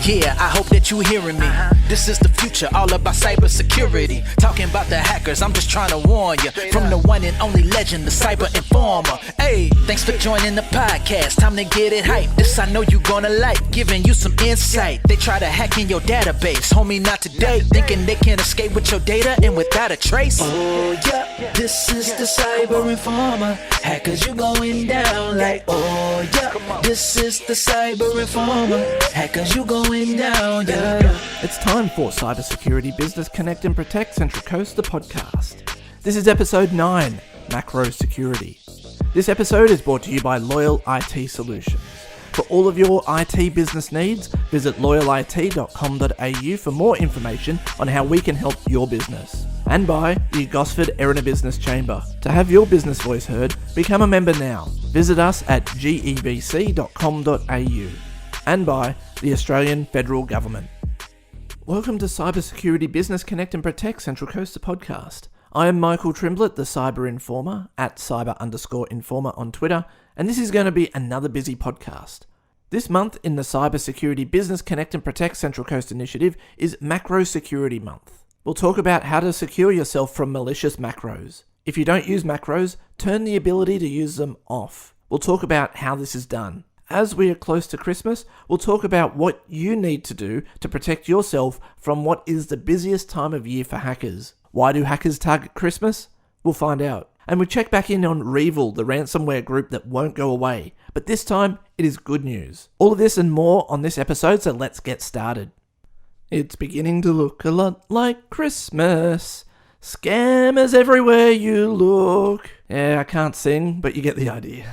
Yeah, I hope that you hearing me. This is the future, all about cybersecurity. Talking about the hackers, I'm just trying to warn you. From the one and only legend, the cyber informer. Hey, thanks for joining the podcast. Time to get it hype. This I know you gonna like, giving you some insight. They try to hack in your database, homie, not today. Thinking they can escape with your data and without a trace. Oh yeah, this is the cyber informer. Hackers, you going down like, oh yeah. This is the cyber informer. Hackers, you going down, yeah. It's time for Cybersecurity Business Connect and Protect Central Coast, the podcast. This is episode 9, Macro Security. This episode is brought to you by Loyal IT Solutions. For all of your IT business needs, visit loyalit.com.au for more information on how we can help your business. And by the Gosford Erina Business Chamber. To have your business voice heard, become a member now. Visit us at gebc.com.au. And by the Australian Federal Government. Welcome to Cybersecurity Business Connect and Protect Central Coast, the podcast. I am Michael Trimblett, the Cyber Informer, at cyber_informer on Twitter, and this is going to be another busy podcast. This month in the Cybersecurity Business Connect and Protect Central Coast initiative is Macro Security Month. We'll talk about how to secure yourself from malicious macros. If you don't use macros, turn the ability to use them off. We'll talk about how this is done. As we are close to Christmas, we'll talk about what you need to do to protect yourself from what is the busiest time of year for hackers. Why do hackers target Christmas? We'll find out. And we check back in on REvil, the ransomware group that won't go away. But this time, it is good news. All of this and more on this episode, so let's get started. It's beginning to look a lot like Christmas. Scammers everywhere you look. Yeah, I can't sing, but you get the idea.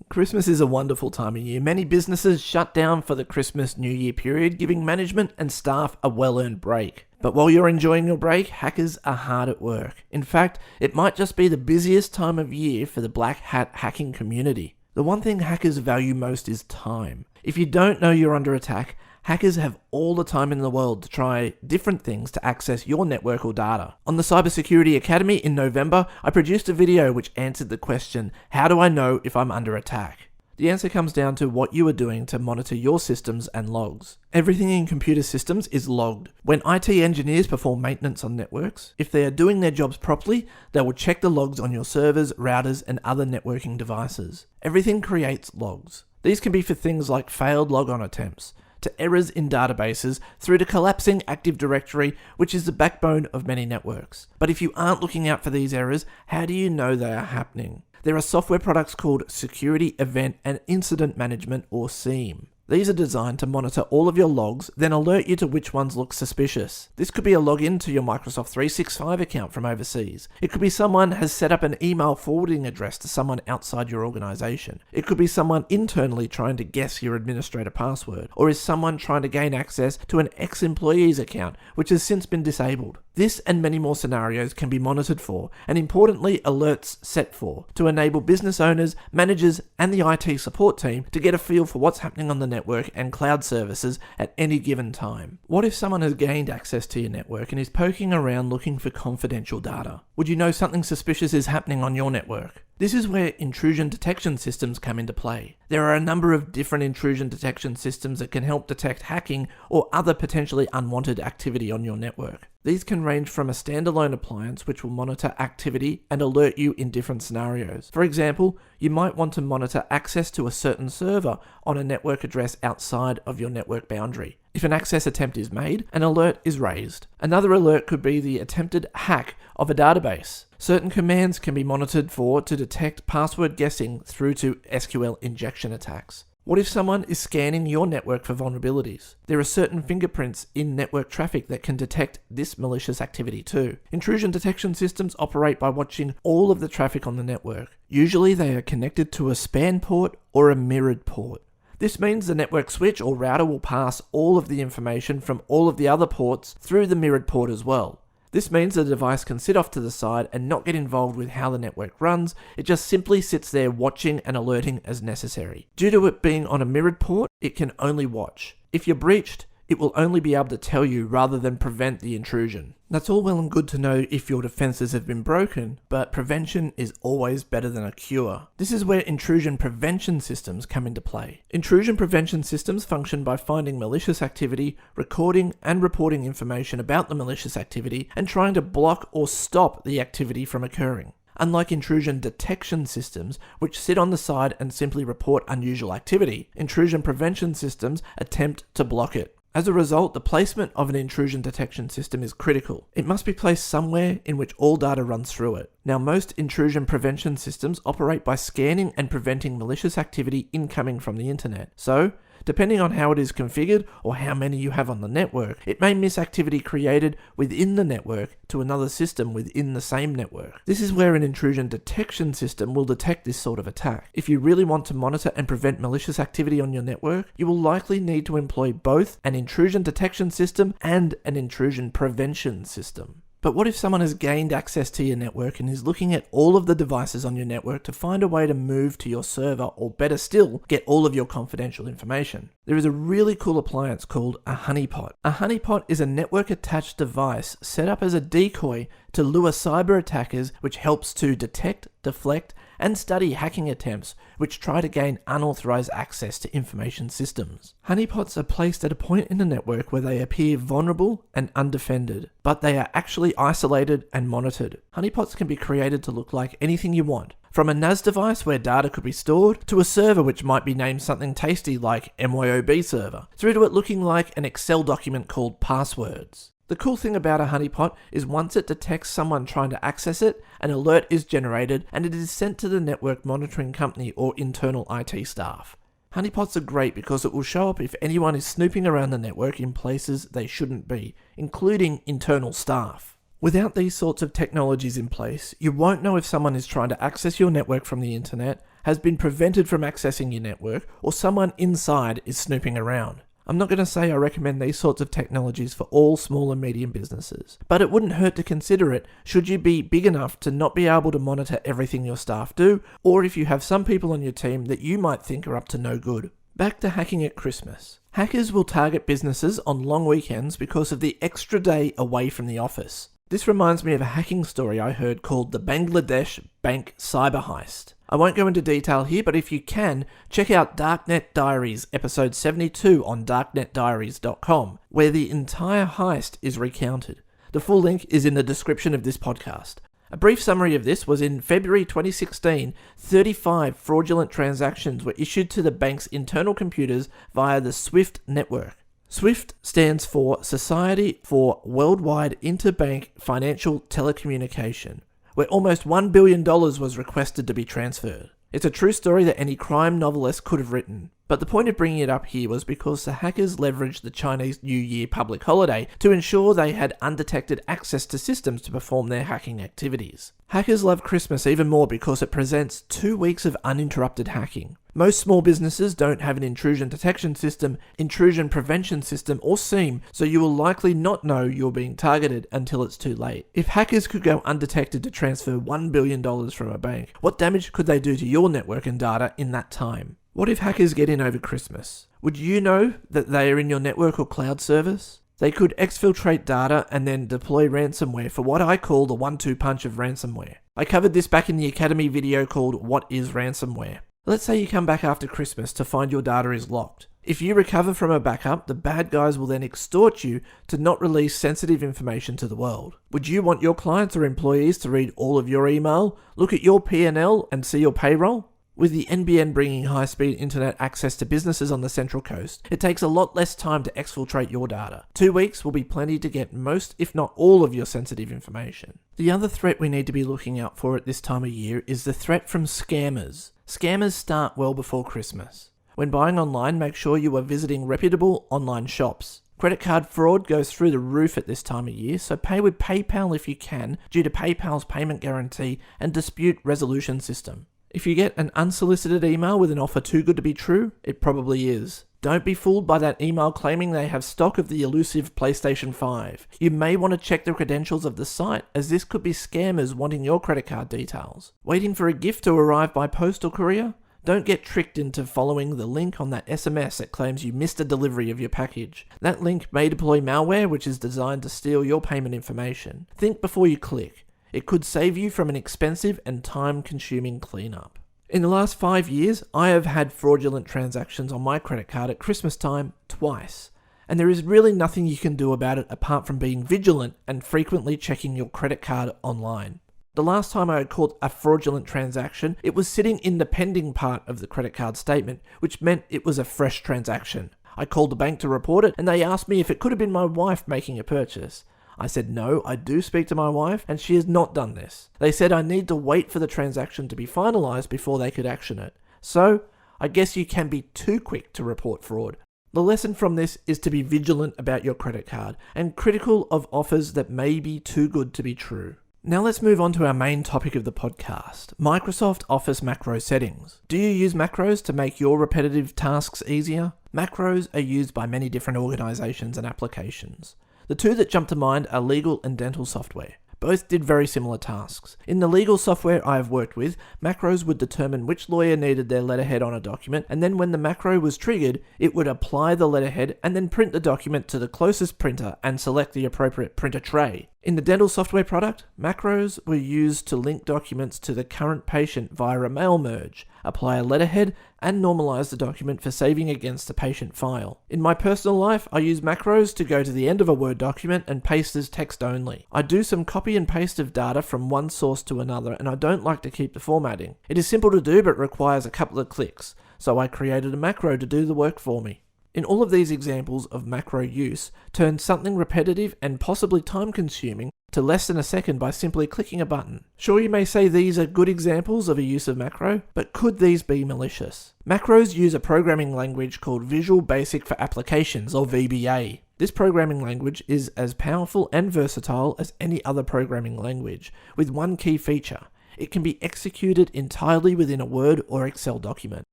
Christmas is a wonderful time of year. Many businesses shut down for the Christmas New Year period, giving management and staff a well-earned break. But while you're enjoying your break, hackers are hard at work. In fact, it might just be the busiest time of year for the black hat hacking community. The one thing hackers value most is time. If you don't know you're under attack, hackers have all the time in the world to try different things to access your network or data. On the Cybersecurity Academy in November, I produced a video which answered the question, how do I know if I'm under attack? The answer comes down to what you are doing to monitor your systems and logs. Everything in computer systems is logged. When IT engineers perform maintenance on networks, if they are doing their jobs properly, they will check the logs on your servers, routers, and other networking devices. Everything creates logs. These can be for things like failed logon attempts, to errors in databases, through to collapsing Active Directory, which is the backbone of many networks. But if you aren't looking out for these errors, how do you know they are happening? There are software products called Security Event and Incident Management, or SIEM. These are designed to monitor all of your logs, then alert you to which ones look suspicious. This could be a login to your Microsoft 365 account from overseas. It could be someone has set up an email forwarding address to someone outside your organization. It could be someone internally trying to guess your administrator password, or is someone trying to gain access to an ex-employee's account, which has since been disabled. This and many more scenarios can be monitored for, and importantly, alerts set for, to enable business owners, managers, and the IT support team to get a feel for what's happening on the network and cloud services at any given time. What if someone has gained access to your network and is poking around looking for confidential data? Would you know something suspicious is happening on your network? This is where intrusion detection systems come into play. There are a number of different intrusion detection systems that can help detect hacking or other potentially unwanted activity on your network. These can range from a standalone appliance which will monitor activity and alert you in different scenarios. For example, you might want to monitor access to a certain server on a network address outside of your network boundary. If an access attempt is made, an alert is raised. Another alert could be the attempted hack of a database. Certain commands can be monitored for to detect password guessing through to SQL injection attacks. What if someone is scanning your network for vulnerabilities? There are certain fingerprints in network traffic that can detect this malicious activity too. Intrusion detection systems operate by watching all of the traffic on the network. Usually they are connected to a span port or a mirrored port. This means the network switch or router will pass all of the information from all of the other ports through the mirrored port as well. This means the device can sit off to the side and not get involved with how the network runs. It just simply sits there watching and alerting as necessary. Due to it being on a mirrored port, it can only watch. If you're breached, it will only be able to tell you rather than prevent the intrusion. That's all well and good to know if your defenses have been broken, but prevention is always better than a cure. This is where intrusion prevention systems come into play. Intrusion prevention systems function by finding malicious activity, recording and reporting information about the malicious activity, and trying to block or stop the activity from occurring. Unlike intrusion detection systems, which sit on the side and simply report unusual activity, intrusion prevention systems attempt to block it. As a result, the placement of an intrusion detection system is critical. It must be placed somewhere in which all data runs through it. Now, most intrusion prevention systems operate by scanning and preventing malicious activity incoming from the internet. So, depending on how it is configured or how many you have on the network, it may miss activity created within the network to another system within the same network. This is where an intrusion detection system will detect this sort of attack. If you really want to monitor and prevent malicious activity on your network, you will likely need to employ both an intrusion detection system and an intrusion prevention system. But what if someone has gained access to your network and is looking at all of the devices on your network to find a way to move to your server, or better still, get all of your confidential information? There is a really cool appliance called a honeypot. A honeypot is a network-attached device set up as a decoy to lure cyber attackers, which helps to detect, deflect, and study hacking attempts which try to gain unauthorized access to information systems. Honeypots are placed at a point in the network where they appear vulnerable and undefended, but they are actually isolated and monitored. Honeypots can be created to look like anything you want, from a NAS device where data could be stored, to a server which might be named something tasty like MYOB server, through to it looking like an Excel document called passwords. The cool thing about a honeypot is once it detects someone trying to access it, an alert is generated and it is sent to the network monitoring company or internal IT staff. Honeypots are great because it will show up if anyone is snooping around the network in places they shouldn't be, including internal staff. Without these sorts of technologies in place, you won't know if someone is trying to access your network from the internet, has been prevented from accessing your network, or someone inside is snooping around. I'm not going to say I recommend these sorts of technologies for all small and medium businesses, but it wouldn't hurt to consider it should you be big enough to not be able to monitor everything your staff do, or if you have some people on your team that you might think are up to no good. Back to hacking at Christmas. Hackers will target businesses on long weekends because of the extra day away from the office. This reminds me of a hacking story I heard called the Bangladesh Bank Cyber Heist. I won't go into detail here, but if you can, check out Darknet Diaries episode 72 on darknetdiaries.com, where the entire heist is recounted. The full link is in the description of this podcast. A brief summary of this was in February 2016, 35 fraudulent transactions were issued to the bank's internal computers via the SWIFT network. SWIFT stands for Society for Worldwide Interbank Financial Telecommunication, where almost $1 billion was requested to be transferred. It's a true story that any crime novelist could have written. But the point of bringing it up here was because the hackers leveraged the Chinese New Year public holiday to ensure they had undetected access to systems to perform their hacking activities. Hackers love Christmas even more because it presents 2 weeks of uninterrupted hacking. Most small businesses don't have an intrusion detection system, intrusion prevention system, or SIEM, so you will likely not know you're being targeted until it's too late. If hackers could go undetected to transfer $1 billion from a bank, what damage could they do to your network and data in that time? What if hackers get in over Christmas? Would you know that they are in your network or cloud service? They could exfiltrate data and then deploy ransomware for what I call the 1-2 punch of ransomware. I covered this back in the Academy video called What is Ransomware? Let's say you come back after Christmas to find your data is locked. If you recover from a backup, the bad guys will then extort you to not release sensitive information to the world. Would you want your clients or employees to read all of your email, look at your P&L and see your payroll? With the NBN bringing high-speed internet access to businesses on the Central Coast, it takes a lot less time to exfiltrate your data. 2 weeks will be plenty to get most, if not all, of your sensitive information. The other threat we need to be looking out for at this time of year is the threat from scammers. Scammers start well before Christmas. When buying online, make sure you are visiting reputable online shops. Credit card fraud goes through the roof at this time of year, so pay with PayPal if you can, due to PayPal's payment guarantee and dispute resolution system. If you get an unsolicited email with an offer too good to be true, it probably is. Don't be fooled by that email claiming they have stock of the elusive PlayStation 5. You may want to check the credentials of the site, as this could be scammers wanting your credit card details. Waiting for a gift to arrive by post or courier? Don't get tricked into following the link on that SMS that claims you missed a delivery of your package. That link may deploy malware which is designed to steal your payment information. Think before you click. It could save you from an expensive and time-consuming cleanup. In the last 5 years, I have had fraudulent transactions on my credit card at Christmas time twice. And there is really nothing you can do about it apart from being vigilant and frequently checking your credit card online. The last time I had caught a fraudulent transaction, it was sitting in the pending part of the credit card statement, which meant it was a fresh transaction. I called the bank to report it, and they asked me if it could have been my wife making a purchase. I said no, I do speak to my wife, and she has not done this. They said I need to wait for the transaction to be finalised before they could action it. So, I guess you can be too quick to report fraud. The lesson from this is to be vigilant about your credit card, and critical of offers that may be too good to be true. Now let's move on to our main topic of the podcast, Microsoft Office macro settings. Do you use macros to make your repetitive tasks easier? Macros are used by many different organisations and applications. The two that jump to mind are legal and dental software. Both did very similar tasks. In the legal software I have worked with, macros would determine which lawyer needed their letterhead on a document, and then when the macro was triggered, it would apply the letterhead and then print the document to the closest printer and select the appropriate printer tray. In the dental software product, macros were used to link documents to the current patient via a mail merge, apply a letterhead, and normalize the document for saving against the patient file. In my personal life, I use macros to go to the end of a Word document and paste as text only. I do some copy and paste of data from one source to another, and I don't like to keep the formatting. It is simple to do but requires a couple of clicks, so I created a macro to do the work for me. In all of these examples of macro use, turn something repetitive and possibly time-consuming to less than a second by simply clicking a button. Sure, you may say these are good examples of a use of macro, but could these be malicious? Macros use a programming language called Visual Basic for Applications, or VBA. This programming language is as powerful and versatile as any other programming language, with one key feature. It can be executed entirely within a Word or Excel document.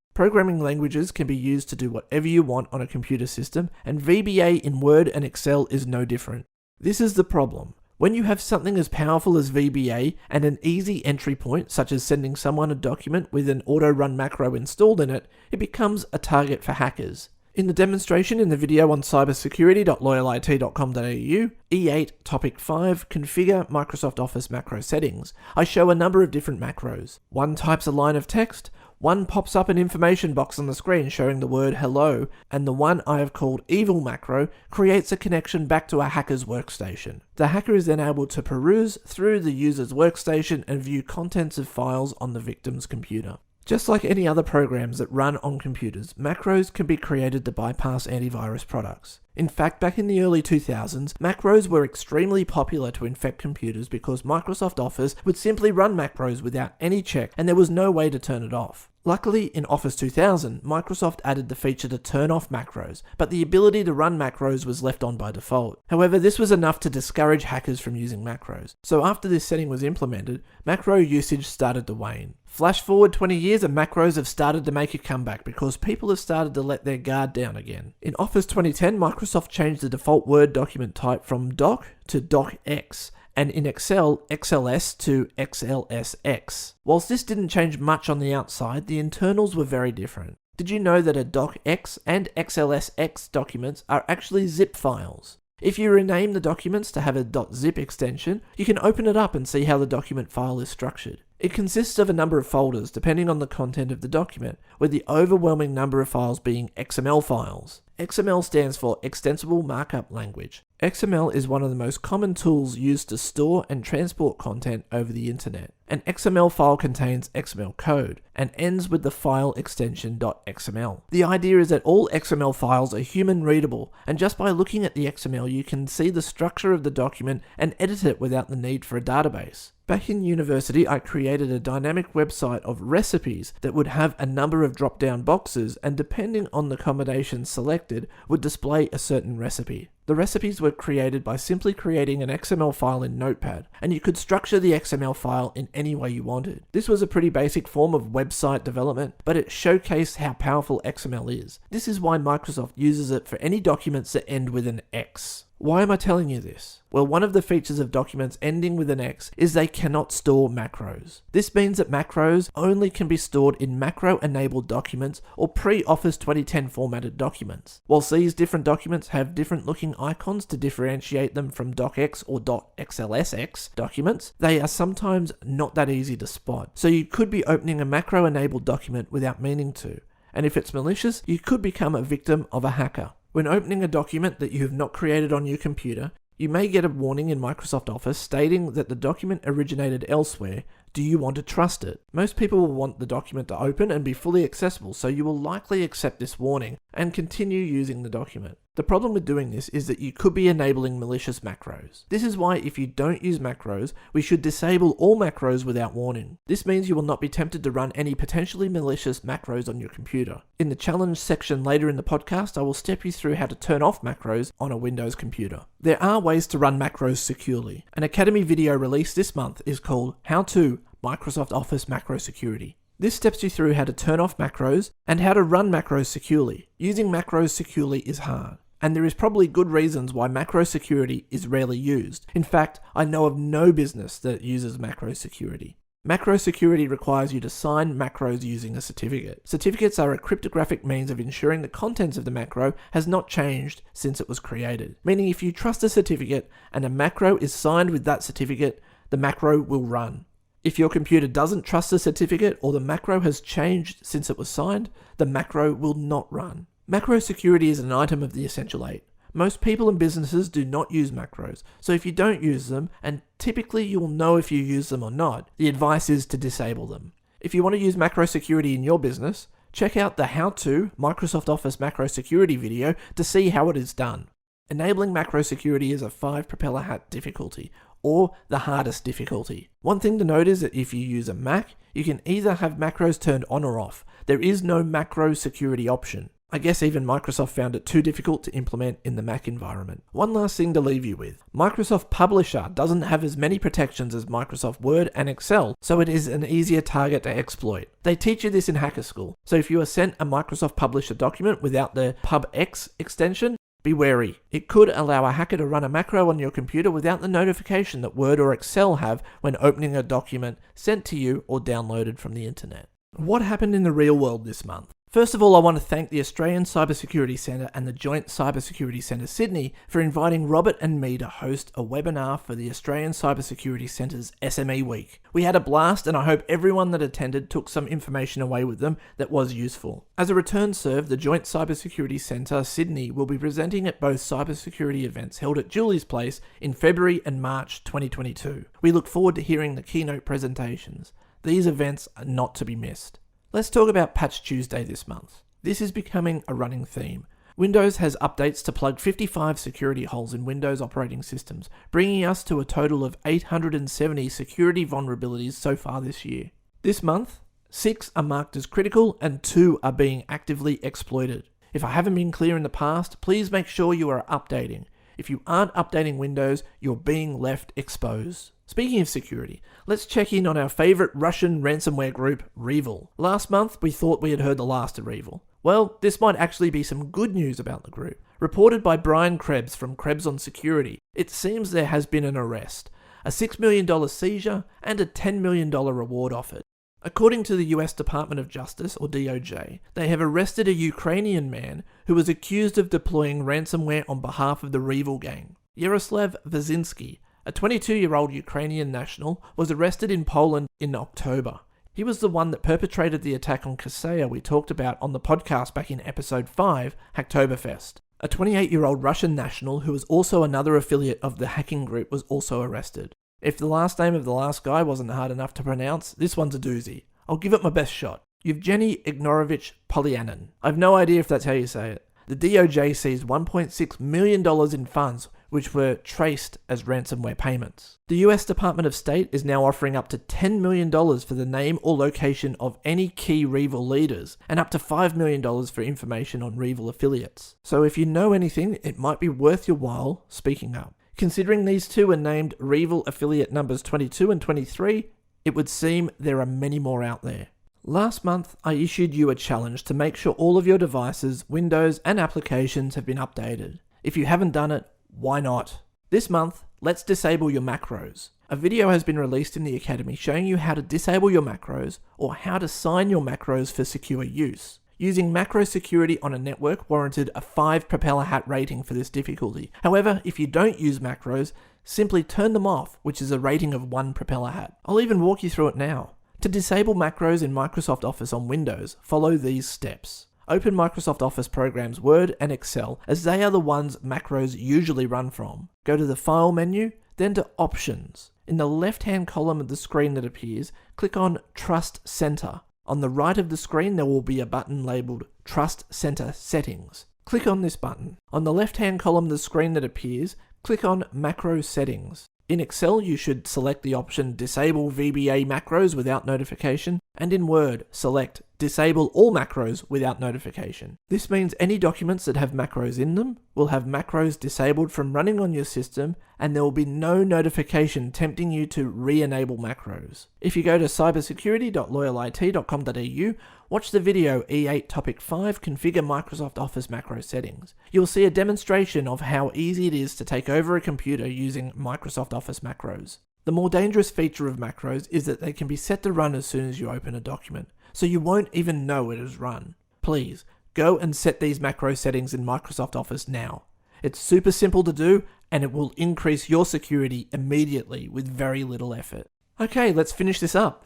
Programming languages can be used to do whatever you want on a computer system, and VBA in Word and Excel is no different. This is the problem. When you have something as powerful as VBA and an easy entry point, such as sending someone a document with an auto-run macro installed in it, it becomes a target for hackers. In the demonstration in the video on cybersecurity.loyalit.com.au, E8 Topic 5, Configure Microsoft Office Macro Settings, I show a number of different macros. One types a line of text, one pops up an information box on the screen showing the word hello, and the one I have called REvil macro creates a connection back to a hacker's workstation. The hacker is then able to peruse through the user's workstation and view contents of files on the victim's computer. Just like any other programs that run on computers, macros can be created to bypass antivirus products. In fact, back in the early 2000s, macros were extremely popular to infect computers because Microsoft Office would simply run macros without any check, and there was no way to turn it off. Luckily, in Office 2000, Microsoft added the feature to turn off macros, but the ability to run macros was left on by default. However, this was enough to discourage hackers from using macros. So after this setting was implemented, macro usage started to wane. Flash forward 20 years and macros have started to make a comeback because people have started to let their guard down again. In Office 2010, Microsoft changed the default Word document type from doc to docx, and in Excel, XLS to XLSX. Whilst this didn't change much on the outside, the internals were very different. Did you know that a docx and XLSX documents are actually zip files? If you rename the documents to have a .zip extension, you can open it up and see how the document file is structured. It consists of a number of folders depending on the content of the document, with the overwhelming number of files being XML files. XML stands for Extensible Markup Language. XML is one of the most common tools used to store and transport content over the internet. An XML file contains XML code and ends with the file extension .xml. The idea is that all XML files are human readable, and just by looking at the XML you can see the structure of the document and edit it without the need for a database. Back in university, I created a dynamic website of recipes that would have a number of drop-down boxes, and depending on the combination selected, would display a certain recipe. The recipes were created by simply creating an XML file in Notepad, and you could structure the XML file in any way you wanted. This was a pretty basic form of website development, but it showcased how powerful XML is. This is why Microsoft uses it for any documents that end with an X. Why am I telling you this? Well, one of the features of documents ending with an X is they cannot store macros. This means that macros only can be stored in macro-enabled documents or pre-Office 2010 formatted documents. Whilst these different documents have different looking icons to differentiate them from docx or .xlsx documents, they are sometimes not that easy to spot. So you could be opening a macro-enabled document without meaning to. And if it's malicious, you could become a victim of a hacker. When opening a document that you have not created on your computer, you may get a warning in Microsoft Office stating that the document originated elsewhere. Do you want to trust it? Most people will want the document to open and be fully accessible, so you will likely accept this warning and continue using the document. The problem with doing this is that you could be enabling malicious macros. This is why if you don't use macros, we should disable all macros without warning. This means you will not be tempted to run any potentially malicious macros on your computer. In the challenge section later in the podcast, I will step you through how to turn off macros on a Windows computer. There are ways to run macros securely. An Academy video released this month is called How to Microsoft Office Macro Security. This steps you through how to turn off macros and how to run macros securely. Using macros securely is hard, and there is probably good reasons why macro security is rarely used. In fact, I know of no business that uses macro security. Macro security requires you to sign macros using a certificate. Certificates are a cryptographic means of ensuring the contents of the macro has not changed since it was created. Meaning if you trust a certificate and a macro is signed with that certificate, the macro will run. If your computer doesn't trust the certificate or the macro has changed since it was signed, the macro will not run. Macro security is an item of the Essential 8. Most people and businesses do not use macros, so if you don't use them, and typically you will know if you use them or not, the advice is to disable them. If you want to use macro security in your business, check out the How to Microsoft Office Macro Security video to see how it is done. Enabling macro security is a 5 propeller hat difficulty, or the hardest difficulty. One thing to note is that if you use a Mac, you can either have macros turned on or off. There is no macro security option. I guess even Microsoft found it too difficult to implement in the Mac environment. One last thing to leave you with. Microsoft Publisher doesn't have as many protections as Microsoft Word and Excel, so it is an easier target to exploit. They teach you this in Hacker School, so if you are sent a Microsoft Publisher document without the PubX extension, be wary. It could allow a hacker to run a macro on your computer without the notification that Word or Excel have when opening a document sent to you or downloaded from the internet. What happened in the real world this month? First of all, I want to thank the Australian Cybersecurity Centre and the Joint Cybersecurity Centre Sydney for inviting Robert and me to host a webinar for the Australian Cybersecurity Centre's SME Week. We had a blast and I hope everyone that attended took some information away with them that was useful. As a return serve, the Joint Cybersecurity Centre Sydney will be presenting at both cybersecurity events held at Julie's Place in February and March 2022. We look forward to hearing the keynote presentations. These events are not to be missed. Let's talk about Patch Tuesday this month. This is becoming a running theme. Windows has updates to plug 55 security holes in Windows operating systems, bringing us to a total of 870 security vulnerabilities so far this year. This month, 6 are marked as critical and 2 are being actively exploited. If I haven't been clear in the past, please make sure you are updating. If you aren't updating Windows, you're being left exposed. Speaking of security, let's check in on our favourite Russian ransomware group, REvil. Last month, we thought we had heard the last of REvil. Well, this might actually be some good news about the group. Reported by Brian Krebs from Krebs on Security, it seems there has been an arrest, a $6 million seizure, and a $10 million reward offered. According to the US Department of Justice, or DOJ, they have arrested a Ukrainian man who was accused of deploying ransomware on behalf of the REvil gang. Yaroslav Vazinski, a 22-year-old Ukrainian national, was arrested in Poland in October. He was the one that perpetrated the attack on Kaseya we talked about on the podcast back in episode 5, Hacktoberfest. A 28-year-old Russian national who was also another affiliate of the hacking group was also arrested. If the last name of the last guy wasn't hard enough to pronounce, this one's a doozy. I'll give it my best shot. Yevgeny Ignorovich Polyanin. I've no idea if that's how you say it. The DOJ seized $1.6 million in funds which were traced as ransomware payments. The US Department of State is now offering up to $10 million for the name or location of any key REvil leaders, and up to $5 million for information on REvil affiliates. So if you know anything, it might be worth your while speaking up. Considering these two are named REvil affiliate numbers 22 and 23, it would seem there are many more out there. Last month, I issued you a challenge to make sure all of your devices, Windows, and applications have been updated. If you haven't done it, why not? This month, let's disable your macros. A video has been released in the Academy showing you how to disable your macros or how to sign your macros for secure use. Using macro security on a network warranted a 5 propeller hat rating for this difficulty. However, if you don't use macros, simply turn them off, which is a rating of 1 propeller hat. I'll even walk you through it now. To disable macros in Microsoft Office on Windows, follow these steps. Open Microsoft Office programs Word and Excel, as they are the ones macros usually run from. Go to the File menu, then to Options. In the left-hand column of the screen that appears, click on Trust Center. On the right of the screen, there will be a button labeled Trust Center Settings. Click on this button. On the left-hand column of the screen that appears, click on Macro Settings. In Excel, you should select the option Disable VBA Macros without notification, and in Word, select Disable all macros without notification. This means any documents that have macros in them will have macros disabled from running on your system, and there will be no notification tempting you to re-enable macros. If you go to cybersecurity.loyalit.com.au, watch the video E8 Topic 5 Configure Microsoft Office Macro Settings. You'll see a demonstration of how easy it is to take over a computer using Microsoft Office macros. The more dangerous feature of macros is that they can be set to run as soon as you open a document, so you won't even know it is run. Please, go and set these macro settings in Microsoft Office now. It's super simple to do, and it will increase your security immediately with very little effort. Okay, let's finish this up.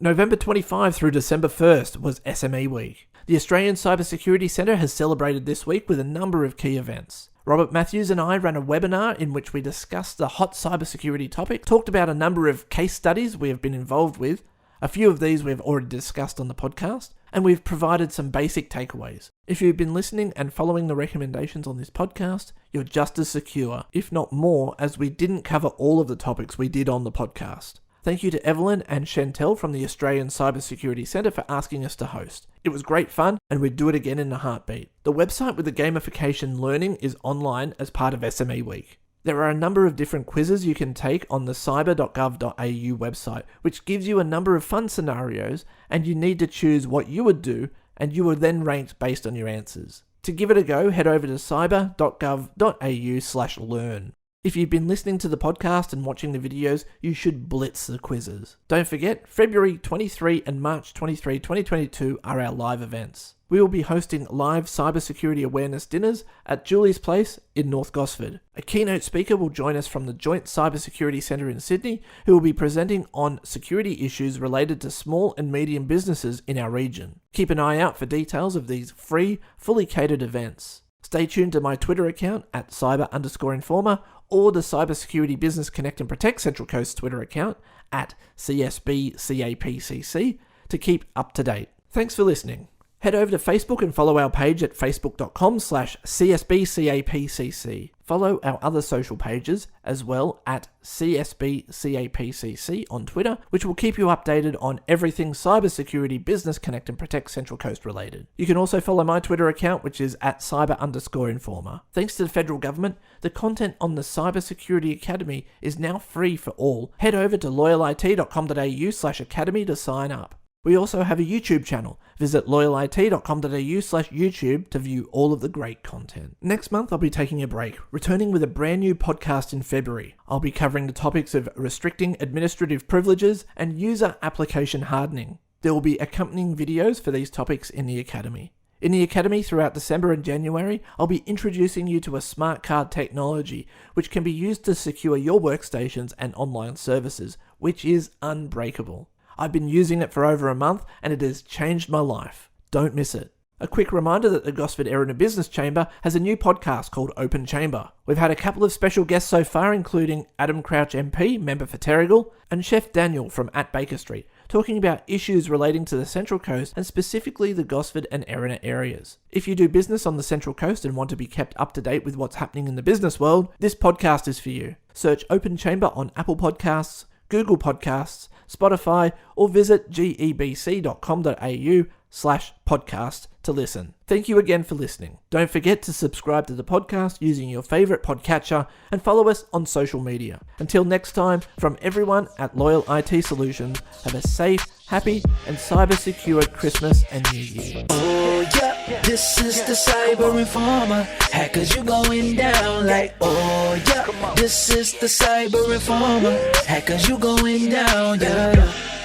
November 25 through December 1st was SME Week. The Australian Cybersecurity Centre has celebrated this week with a number of key events. Robert Matthews and I ran a webinar in which we discussed the hot cybersecurity topic, talked about a number of case studies we have been involved with. A few of these we've already discussed on the podcast, and we've provided some basic takeaways. If you've been listening and following the recommendations on this podcast, you're just as secure, if not more, as we didn't cover all of the topics we did on the podcast. Thank you to Evelyn and Chantel from the Australian Cybersecurity Centre for asking us to host. It was great fun, and we'd do it again in a heartbeat. The website with the gamification learning is online as part of SME Week. There are a number of different quizzes you can take on the cyber.gov.au website, which gives you a number of fun scenarios, and you need to choose what you would do, and you are then ranked based on your answers. To give it a go, head over to cyber.gov.au/learn. If you've been listening to the podcast and watching the videos, you should blitz the quizzes. Don't forget, February 23 and March 23, 2022 are our live events. We will be hosting live cybersecurity awareness dinners at Julie's Place in North Gosford. A keynote speaker will join us from the Joint Cybersecurity Centre in Sydney, who will be presenting on security issues related to small and medium businesses in our region. Keep an eye out for details of these free, fully catered events. Stay tuned to my Twitter account at cyber_informer or the Cybersecurity Business Connect and Protect Central Coast Twitter account at CSBCAPCC to keep up to date. Thanks for listening. Head over to Facebook and follow our page at facebook.com/CSBCAPCC. Follow our other social pages as well at CSBCAPCC on Twitter, which will keep you updated on everything Cybersecurity Business Connect and Protect Central Coast related. You can also follow my Twitter account, which is at cyber_informer. Thanks to the federal government, the content on the Cybersecurity Academy is now free for all. Head over to loyalit.com.au/academy to sign up. We also have a YouTube channel. Visit loyalit.com.au/YouTube to view all of the great content. Next month, I'll be taking a break, returning with a brand new podcast in February. I'll be covering the topics of restricting administrative privileges and user application hardening. There will be accompanying videos for these topics in the Academy. In the Academy throughout December and January, I'll be introducing you to a smart card technology which can be used to secure your workstations and online services, which is unbreakable. I've been using it for over a month and it has changed my life. Don't miss it. A quick reminder that the Gosford Area Business Chamber has a new podcast called Open Chamber. We've had a couple of special guests so far, including Adam Crouch MP, member for Terrigal, and Chef Daniel from at Baker Street, talking about issues relating to the Central Coast and specifically the Gosford and Erina areas. If you do business on the Central Coast and want to be kept up to date with what's happening in the business world, this podcast is for you. Search Open Chamber on Apple Podcasts, Google Podcasts, Spotify, or visit gebc.com.au/podcast to listen. Thank you again for listening. Don't forget to subscribe to the podcast using your favourite podcatcher and follow us on social media. Until next time, from everyone at Loyal IT Solutions, have a safe, happy, and cyber-secure Christmas and New Year. Oh yeah, this is the Cyber Informer. Hackers, you going down like, oh This is the cyber informer. Hackers, you going down, yeah.